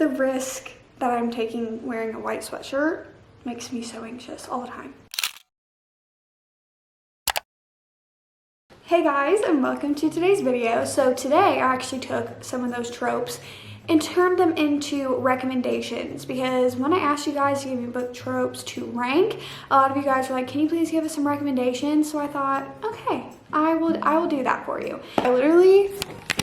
The risk that I'm taking wearing a white sweatshirt makes me so anxious all the time. Hey guys, and welcome to today's video. So today I actually took some of those tropes and turned them into recommendations, because when I asked you guys to give me book tropes to rank, a lot of you guys were like, can you please give us some recommendations? So I thought, okay, I will do that for you. I literally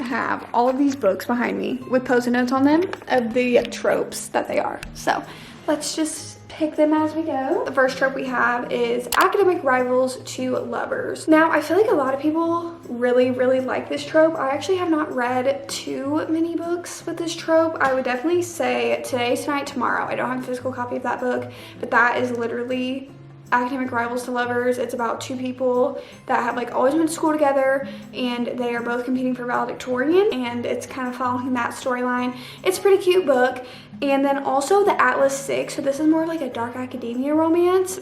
have all of these books behind me with post-it notes on them of the tropes that they are. So let's just pick them as we go. The first trope we have is academic rivals to lovers. Now, I feel like a lot of people really like this trope. I actually have not read too many books with this trope. I would definitely say Today, Tonight, Tomorrow. I don't have a physical copy of that book, but that is literally academic rivals to lovers. It's about two people that have like always went to school together, and they are both competing for valedictorian, and it's kind of following that storyline. It's a pretty cute book. And then also the Atlas 6, so this is more like a dark academia romance.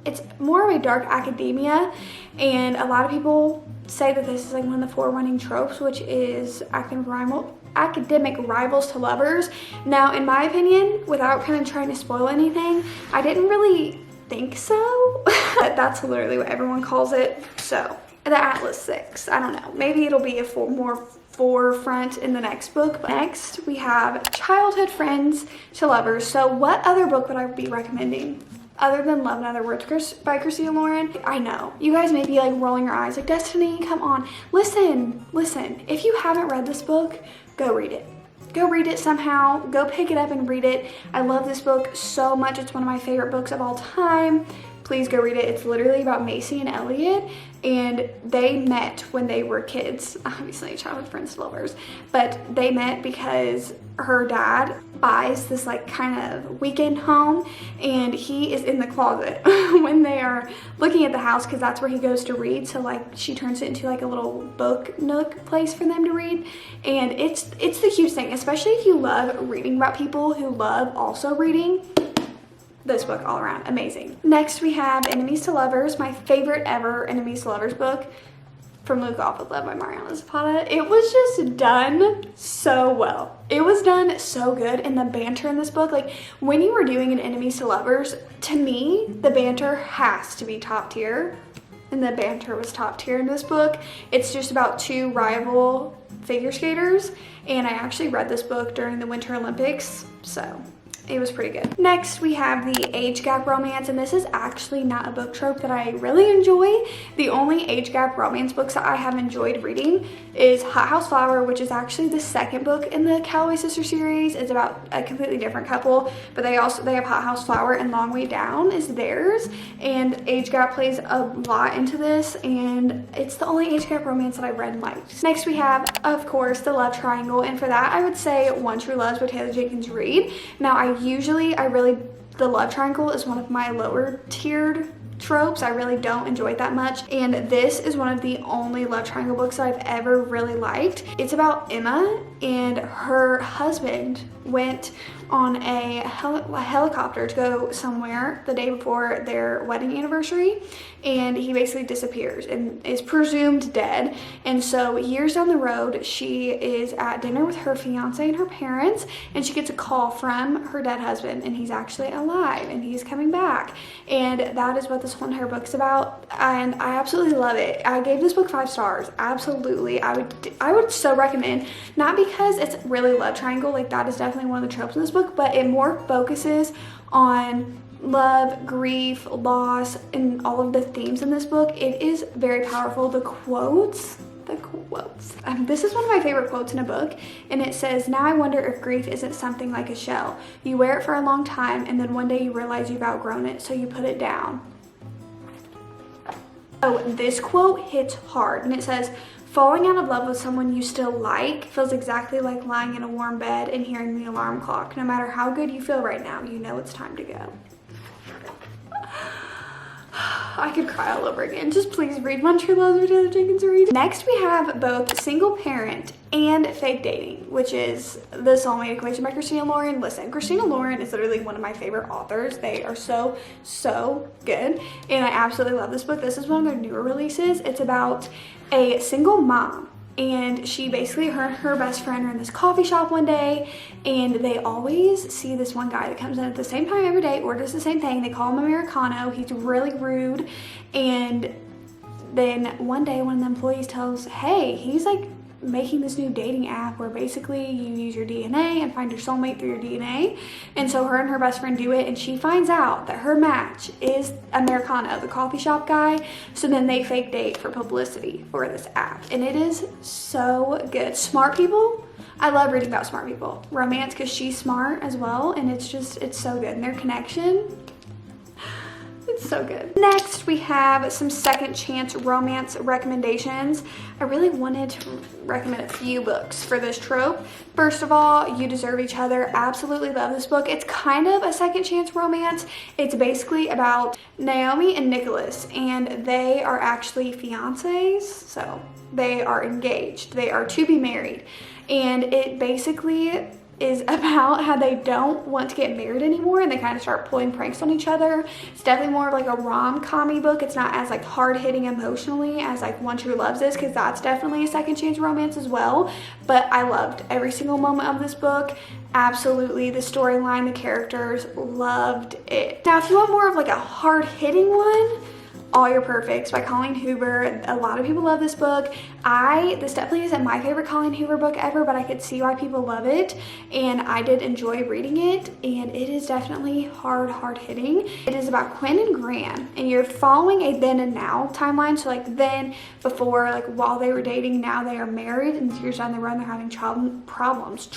It's more of a dark academia, and a lot of people say that this is like one of the 4 running tropes, which is academic rivals to lovers. Now, in my opinion, without kind of trying to spoil anything, I didn't really think so. That's literally what everyone calls it. So the Atlas 6, I don't know, maybe it'll be a more forefront in the next book. But next we have childhood friends to lovers. So what other book would I be recommending other than Love in Other Words by Christina Lauren? I know you guys may be like rolling your eyes like, Destiny, come on, listen, if you haven't read this book, go read it. Go read it somehow. Go pick it up and read it. I love this book so much. It's one of my favorite books of all time. Please go read it. It's literally about Macy and Elliot, and they met when they were kids. Obviously childhood friends, lovers, but they met because her dad buys this like kind of weekend home, and he is in the closet when they are looking at the house, because that's where he goes to read. So like she turns it into like a little book nook place for them to read, and it's the cutest thing, especially if you love reading about people who love also reading. This book all around amazing. Next we have Enemies to Lovers, my favorite ever Enemies to Lovers book, From Luke Off with Love by Mariana Zapata. It was just done so well. It was done so good, and the banter in this book, like when you were doing an Enemies to Lovers, to me the banter has to be top tier, and the banter was top tier in this book. It's just about 2 rival figure skaters, and I actually read this book during the Winter Olympics, so it was pretty good. Next, we have the age gap romance, and this is actually not a book trope that I really enjoy. The only age gap romance books that I have enjoyed reading is Hot House Flower, which is actually the 2nd book in the Calloway Sister series. It's about a completely different couple, but they have Hot House Flower, and Long Way Down is theirs, and age gap plays a lot into this, and it's the only age gap romance that I've read and liked. Next, we have, of course, the love triangle, and for that I would say One True Loves by Taylor Jenkins Reid. Now, the love triangle is one of my lower tiered tropes. I really don't enjoy it that much, and this is one of the only love triangle books that I've ever really liked. It's about Emma, and her husband went on a helicopter to go somewhere the day before their wedding anniversary, and he basically disappears and is presumed dead. And so years down the road, she is at dinner with her fiance and her parents, and she gets a call from her dead husband, and he's actually alive and he's coming back, and that is what this whole entire book's about, and I absolutely love it. I gave this book 5 stars. Absolutely, I would so recommend, not because it's really love triangle, like that is definitely one of the tropes in this book, but it more focuses on love, grief, loss, and all of the themes in this book. It is very powerful. The quotes. This is one of my favorite quotes in a book, and it says, "Now I wonder if grief isn't something like a shell. You wear it for a long time, and then one day you realize you've outgrown it, so you put it down." Oh, this quote hits hard, and it says, "Falling out of love with someone you still like feels exactly like lying in a warm bed and hearing the alarm clock. No matter how good you feel right now, you know it's time to go." I could cry all over again. Just please read One True Loves by Taylor Jenkins Reid. Next, we have both Single Parent and Fake Dating, which is The Soulmate Equation by Christina Lauren. Listen, Christina Lauren is literally one of my favorite authors. They are so good, and I absolutely love this book. This is one of their newer releases. It's about a single mom And she basically, her and her best friend are in this coffee shop one day, and they always see this one guy that comes in at the same time every day, orders the same thing. They call him Americano. He's really rude. And then one day one of the employees tells, hey, he's like making this new dating app where basically you use your DNA and find your soulmate through your DNA. And so her and her best friend do it, and she finds out that her match is Americano, the coffee shop guy. So then they fake date for publicity for this app, and it is so good. Smart people, I love reading about smart people. Romance, because she's smart as well, and it's so good. And their connection, it's so good. Next, we have some second chance romance recommendations. I really wanted to recommend a few books for this trope. First of all, You Deserve Each Other. Absolutely love this book. It's kind of a second chance romance. It's basically about Naomi and Nicholas, and they are actually fiancés. So they are engaged. They are to be married. And it basically is about how they don't want to get married anymore, and they kind of start pulling pranks on each other. It's definitely more of like a rom-com-y book. It's not as like hard-hitting emotionally as like One True Loves is, because that's definitely a second chance romance as well. But I loved every single moment of this book. Absolutely, the storyline, the characters, loved it. Now if you want more of like a hard-hitting one, All Your Perfects by Colleen Hoover. A lot of people love this book. This definitely isn't my favorite Colleen Hoover book ever, but I could see why people love it, and I did enjoy reading it, and it is definitely hard hitting. It is about Quinn and Gran, and you're following a then and now timeline. So like then, before, like while they were dating, now they are married, and years down the road they're having problems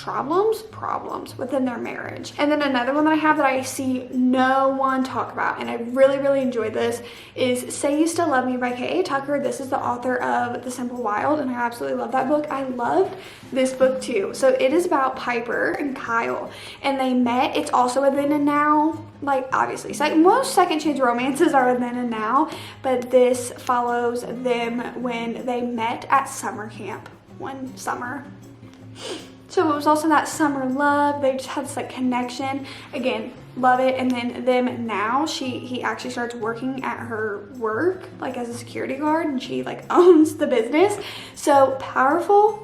within their marriage. And then another one that I have that I see no one talk about, and I really enjoyed this, is Say You Still Love Me by K.A. Tucker. This is the author of The Simple Wild, and I absolutely love that book. I loved this book too. So it is about Piper and Kyle, and they met. It's also a then and now. Like obviously, most second chance romances are a then and now, but this follows them when they met at summer camp one summer. So it was also that summer love. They just had this like connection. Again, love it. And then them now, he actually starts working at her work like as a security guard, and she like owns the business. So powerful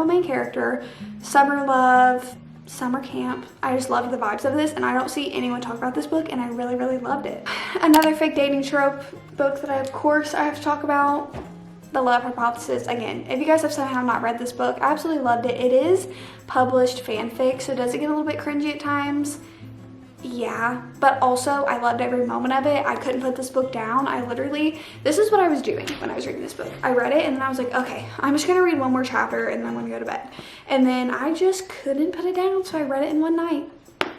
main character, summer love, summer camp. I just loved the vibes of this, and I don't see anyone talk about this book, and I really loved it. Another fake dating trope book that I have to talk about, The Love Hypothesis. Again, if you guys have somehow not read this book, I absolutely loved it. It is published fanfic, so does it get a little bit cringy at times? Yeah, but also I loved every moment of it. I couldn't put this book down. This is what I was doing when I was reading this book. I read it and then I was like, okay, I'm just gonna read one more chapter and then I'm gonna go to bed. And then I just couldn't put it down, so I read it in one night.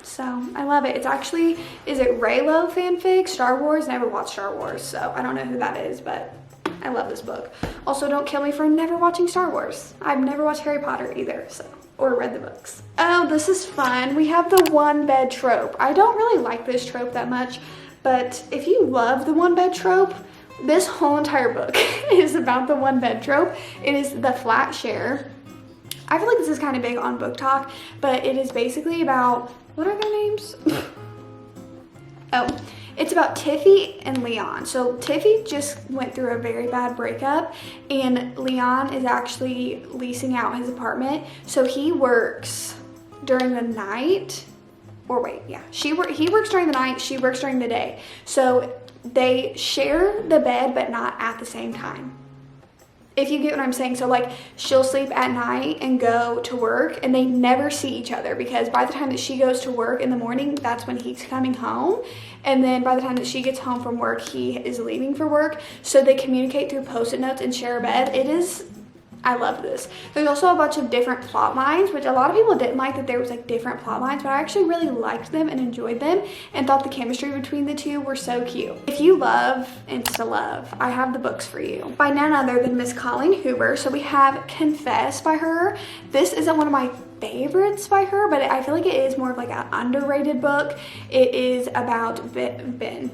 So I love it. It's actually, is it Raylo fanfic? Star Wars? Never watched Star Wars, so I don't know who that is, but I love this book. Also, don't kill me for never watching Star Wars. I've never watched Harry Potter either, or read the books. Oh, this is fun. We have the one bed trope. I don't really like this trope that much, but if you love the one bed trope, this whole entire book is about the one bed trope. It is the flat share. I feel like this is kind of big on Book Talk, but it is basically about, what are their names? Oh, it's about Tiffy and Leon. So Tiffy just went through a very bad breakup, and Leon is actually leasing out his apartment. So he works during the night, or wait, yeah, he works during the night, she works during the day. So they share the bed, but not at the same time. If you get what I'm saying. So like she'll sleep at night and go to work, and they never see each other, because by the time that she goes to work in the morning, that's when he's coming home. And then by the time that she gets home from work, he is leaving for work. So they communicate through post-it notes and share a bed. I love this. There's also a bunch of different plot lines, which a lot of people didn't like that there was like different plot lines, but I actually really liked them and enjoyed them and thought the chemistry between the two were so cute. If you love Insta love, I have the books for you by none other than Miss Colleen Hoover. So we have Confess by her. This isn't one of my favorites by her, but I feel like it is more of like an underrated book. It is about Ben.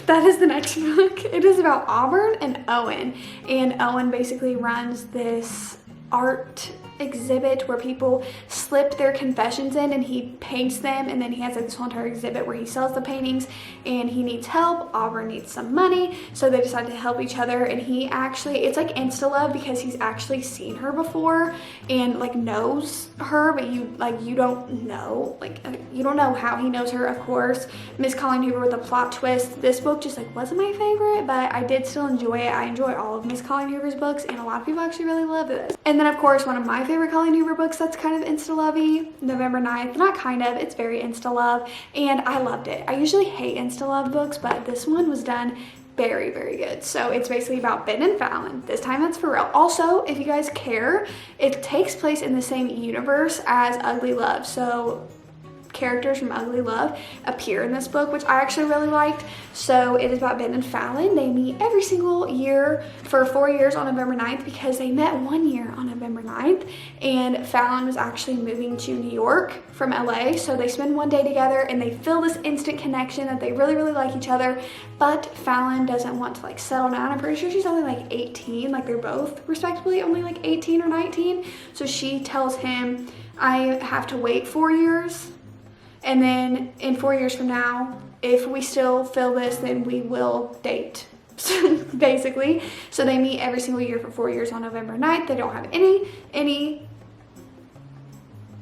That is the next book. It is about Auburn and Owen, and Owen basically runs this art exhibit where people slip their confessions in and he paints them, and then he has like this whole entire exhibit where he sells the paintings, and he needs help. Auburn needs some money, so they decided to help each other. And he actually, it's like insta love because he's actually seen her before and like knows her, but you don't know, like you don't know how he knows her. Of course, Miss Colleen Hoover with a plot twist. This book just like wasn't my favorite, but I did still enjoy it. I enjoy all of Miss Colleen Hoover's books, and a lot of people actually really love this. And then of course, one of my favorite Colleen Hoover books that's kind of insta-lovey, November 9th. Not kind of, it's very insta-love, and I loved it. I usually hate insta-love books, but this one was done very, very good. So it's basically about Ben and Fallon. This time it's for real. Also, if you guys care, it takes place in the same universe as Ugly Love. So characters from Ugly Love appear in this book, which I actually really liked. So it is about Ben and Fallon. They meet every single year for 4 years on November 9th because they met 1 year on November 9th, and Fallon was actually moving to New York from LA. So they spend one day together and they feel this instant connection that they really, really like each other. But Fallon doesn't want to like settle down. I'm pretty sure she's only like 18, like they're both respectively only like 18 or 19. So she tells him, I have to wait 4 years. And then in 4 years from now, if we still feel this, then we will date, basically. So they meet every single year for 4 years on November 9th. They don't have any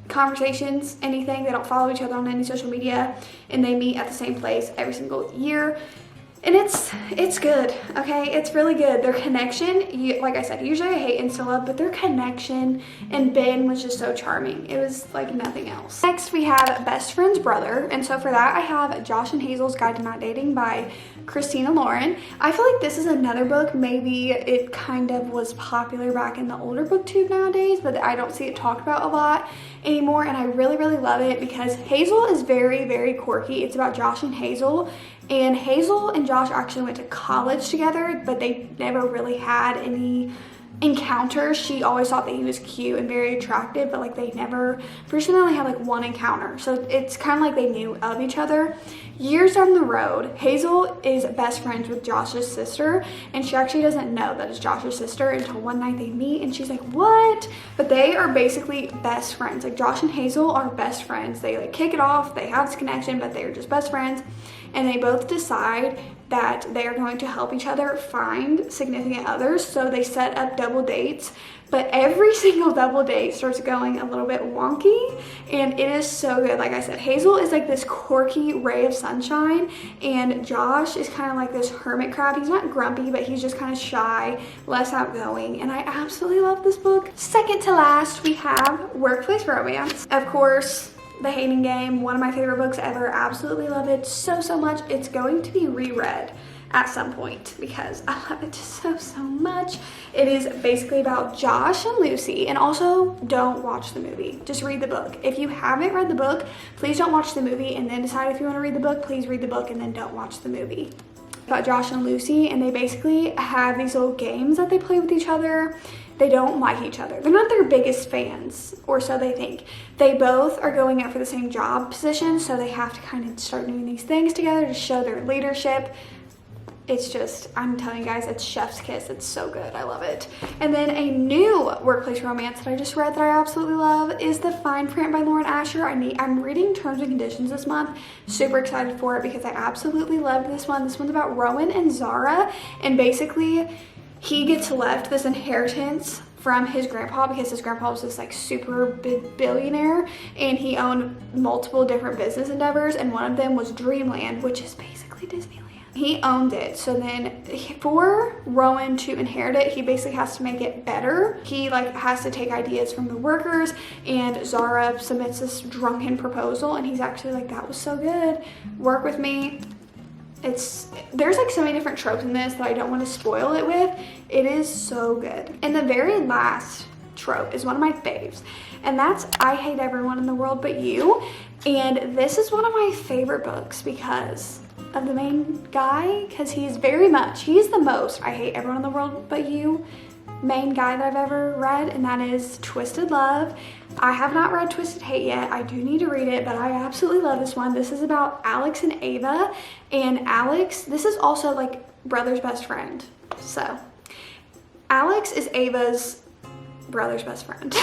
conversations, anything. They don't follow each other on any social media, and they meet at the same place every single year. And it's good, okay? It's really good. Their connection, like I said, usually I hate insta love, but their connection and Ben was just so charming. It was like nothing else. Next, we have Best Friend's Brother. And so for that, I have Josh and Hazel's Guide to Not Dating by Christina Lauren. I feel like this is another book. Maybe it kind of was popular back in the older booktube nowadays, but I don't see it talked about a lot anymore. And I really, really love it because Hazel is very, very quirky. It's about Josh and Hazel. And Hazel and Josh actually went to college together, but they never really had any encounters. She always thought that he was cute and very attractive, but like they never, pretty sure they only had like one encounter. So it's kind of like they knew of each other. Years down the road, Hazel is best friends with Josh's sister, and she actually doesn't know that it's Josh's sister until one night they meet, and she's like, what? But they are basically best friends. Like Josh and Hazel are best friends. They like kick it off, they have this connection, but they're just best friends. And they both decide that they are going to help each other find significant others. So they set up double dates, but every single double date starts going a little bit wonky, and it is so good. Like I said, Hazel is like this quirky ray of sunshine, and Josh is kind of like this hermit crab. He's not grumpy, but he's just kind of shy, less outgoing, and I absolutely love this book. Second to last, we have Workplace Romance. Of course, The Hating Game, one of my favorite books ever. Absolutely love it so, so much. It's going to be reread at some point because I love it so, so much. It is basically about Josh and Lucy, and also don't watch the movie. Just read the book. If you haven't read the book, please don't watch the movie and then decide if you want to read the book. Please read the book and then don't watch the movie. About Josh and Lucy, and they basically have these little games that they play with each other. They don't like each other. They're not their biggest fans, or so they think. They both are going out for the same job position, so they have to kind of start doing these things together to show their leadership. It's just, I'm telling you guys, it's chef's kiss. It's so good. I love it. And then a new workplace romance that I just read that I absolutely love is The Fine Print by Lauren Asher. I'm reading Terms and Conditions this month. Super excited for it because I absolutely loved this one. This one's about Rowan and Zara, and basically he gets left this inheritance from his grandpa because his grandpa was this like super big billionaire, and he owned multiple different business endeavors, and one of them was Dreamland, which is basically Disneyland. He owned it. So then for Rowan to inherit it, he basically has to make it better. He like has to take ideas from the workers, and Zara submits this drunken proposal, and he's actually like, that was so good, work with me. There's like so many different tropes in this that I don't want to spoil it with. It is so good. And the very last trope is one of my faves, and that's I Hate Everyone in the World But You. And this is one of my favorite books because of the main guy, because he's the most I Hate Everyone in the World But You main guy that I've ever read, and that is Twisted Love. I have not read Twisted Hate yet. I do need to read it, but I absolutely love this one. This is about Alex and Ava, and Alex, this is also like brother's best friend. So Alex is Ava's brother's best friend.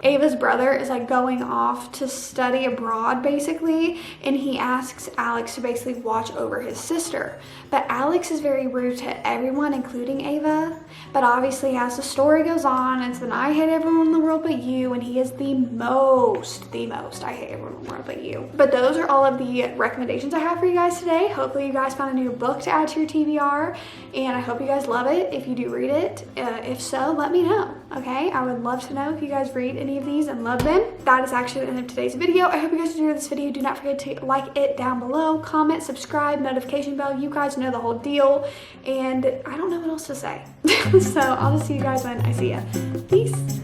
Ava's brother is like going off to study abroad basically, and he asks Alex to basically watch over his sister. But Alex is very rude to everyone, including Ava. But obviously as the story goes on, it's then I hate everyone in the world but you, and he is the most, I hate everyone in the world but you. But those are all of the recommendations I have for you guys today. Hopefully you guys found a new book to add to your TBR, and I hope you guys love it if you do read it. If so, let me know, okay? I would love to know if you guys read any of these and love them. That is actually the end of today's video. I hope you guys enjoyed this video. Do not forget to like it down below, comment, subscribe, notification bell. You guys know the whole deal, and I don't know what else to say. So I'll just see you guys when I see ya. Peace.